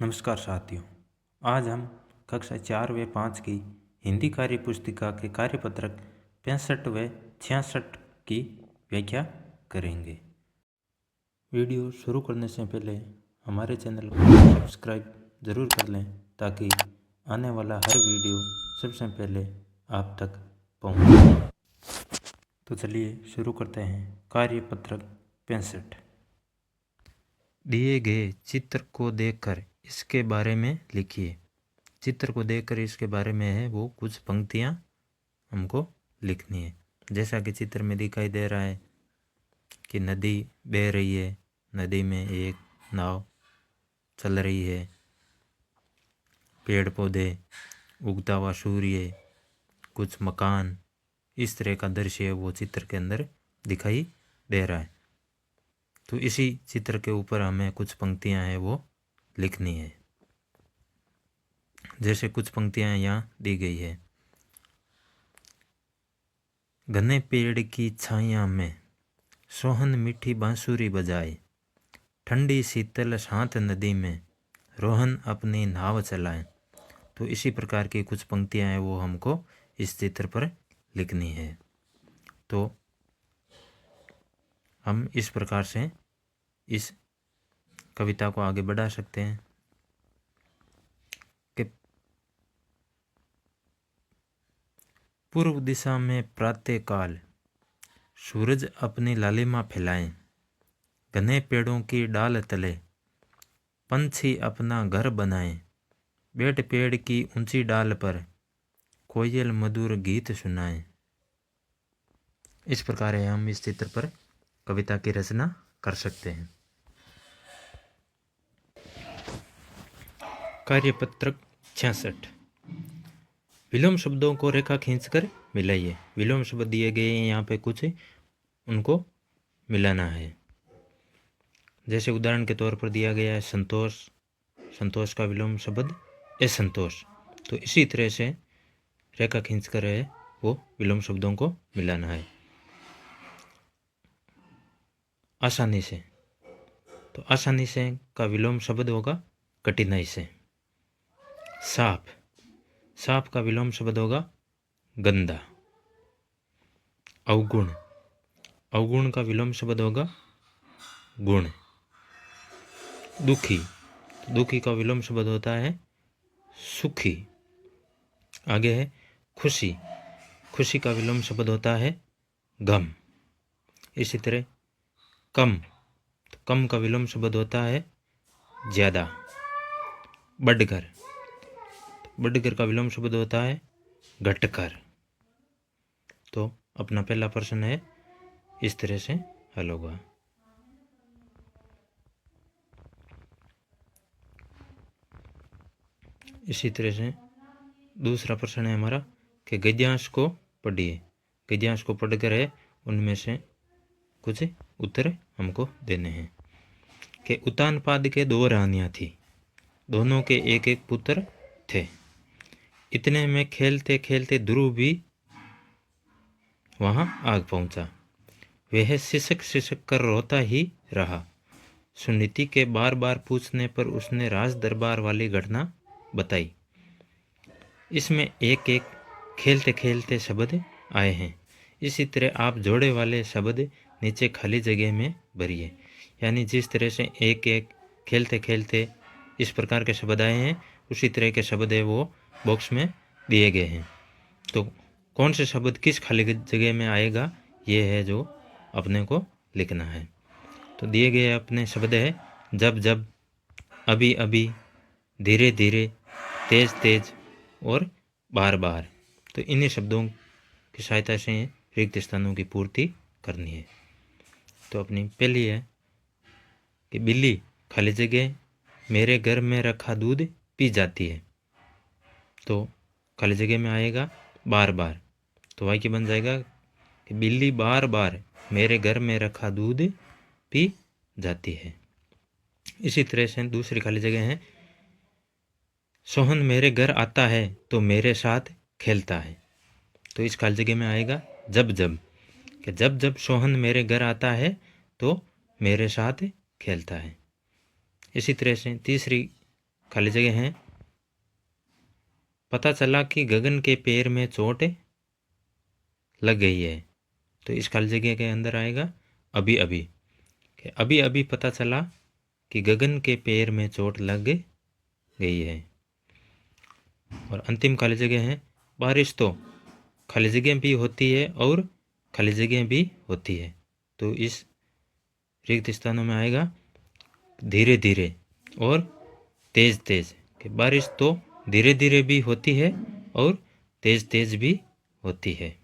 नमस्कार साथियों। आज हम कक्षा 4 व 5 की हिंदी कार्य पुस्तिका के कार्यपत्रक 65 व 66 की व्याख्या करेंगे। वीडियो शुरू करने से पहले हमारे चैनल को सब्सक्राइब ज़रूर कर लें ताकि आने वाला हर वीडियो सबसे पहले आप तक पहुंचे। तो चलिए शुरू करते हैं। कार्यपत्रक 65। दिए गए चित्र को देखकर इसके बारे में लिखिए। चित्र को देखकर इसके बारे में है वो कुछ पंक्तियां हमको लिखनी है। जैसा कि चित्र में दिखाई दे रहा है कि नदी बह रही है, नदी में एक नाव चल रही है, पेड़ पौधे, उगता हुआ सूर्य, कुछ मकान, इस तरह का दृश्य है वो चित्र के अंदर दिखाई दे रहा है। तो इसी चित्र के ऊपर हमें कुछ पंक्तियां हैं वो लिखनी है। जैसे कुछ पंक्तियां यहाँ दी गई है। घने पेड़ की छाया में सोहन मीठी बांसुरी बजाए, ठंडी शीतल शांत नदी में रोहन अपनी नाव चलाए। तो इसी प्रकार की कुछ पंक्तियां हैं वो हमको इस चित्र पर लिखनी है। तो हम इस प्रकार से इस कविता को आगे बढ़ा सकते हैं कि पूर्व दिशा में प्रातः काल सूरज अपनी लालिमा फैलाए, घने पेड़ों की डाल तले पंछी अपना घर बनाए, बैठ पेड़ की ऊंची डाल पर कोयल मधुर गीत सुनाए। इस प्रकार हम इस चित्र पर कविता की रचना कर सकते हैं। कार्यपत्रक 66। विलोम शब्दों को रेखा खींचकर मिलाइए। विलोम शब्द दिए गए हैं यहाँ पे, कुछ उनको मिलाना है। जैसे उदाहरण के तौर पर दिया गया है संतोष, संतोष का विलोम शब्द असंतोष। तो इसी तरह से रेखा खींचकर है वो विलोम शब्दों को मिलाना है आसानी से। तो आसानी से का विलोम शब्द होगा कठिनाई से। साफ, साफ का विलोम शब्द होगा गंदा। अवगुण, अवगुण का विलोम शब्द होगा गुण। दुखी, दुखी का विलोम शब्द होता है सुखी। आगे है खुशी, खुशी का विलोम शब्द होता है गम। इसी तरह कम, तो कम का विलोम शब्द होता है ज्यादा। बढ़कर, बढ़कर का विलोम शब्द होता है घटकर। तो अपना पहला प्रश्न है इस तरह से हल होगा। इसी तरह से दूसरा प्रश्न है हमारा कि गद्यांश को पढ़िए। गद्यांश को पढ़कर है उनमें से कुछ उत्तर हमको देने हैं। कि उतानपाद के 2 रानियां थी, दोनों के एक एक पुत्र थे। इतने में खेलते खेलते ध्रुव भी वहां आग पहुंचा। वह सिसक सिसक कर रोता ही रहा। सुनीति के बार बार पूछने पर उसने राज दरबार वाली घटना बताई। इसमें एक एक खेलते खेलते शब्द आए हैं। इसी तरह आप जोड़े वाले शब्द नीचे खाली जगह में भरिए। यानी जिस तरह से एक एक खेलते खेलते इस प्रकार के शब्द आए हैं, उसी तरह के शब्द है वो बॉक्स में दिए गए हैं। तो कौन से शब्द किस खाली जगह में आएगा, ये है जो अपने को लिखना है। तो दिए गए अपने शब्द है जब जब, अभी अभी, धीरे धीरे, तेज तेज और बार बार। तो इन्हीं शब्दों की सहायता से रिक्त स्थानों की पूर्ति करनी है। तो अपनी पहली है कि बिल्ली खाली जगह मेरे घर में रखा दूध पी जाती है। तो खाली जगह में आएगा बार बार। तो वाक्य बन जाएगा कि बिल्ली बार बार मेरे घर में रखा दूध पी जाती है। इसी तरह से दूसरी खाली जगह है सोहन मेरे घर आता है तो मेरे साथ खेलता है। तो इस खाली जगह में आएगा जब जब, कि जब जब सोहन मेरे घर आता है तो मेरे साथ खेलता है। इसी तरह से तीसरी खाली जगह है पता चला कि गगन के पैर में चोट लग गई है। तो इस खाली जगह के अंदर आएगा अभी अभी। अभी अभी पता चला कि गगन के पैर में चोट लग गई है। और अंतिम खाली जगह है बारिश तो खाली जगह भी होती है और खाली जगह भी होती है। तो इस रिक्त स्थानों में आएगा धीरे धीरे और तेज तेज। कि बारिश तो धीरे धीरे भी होती है और तेज तेज भी होती है।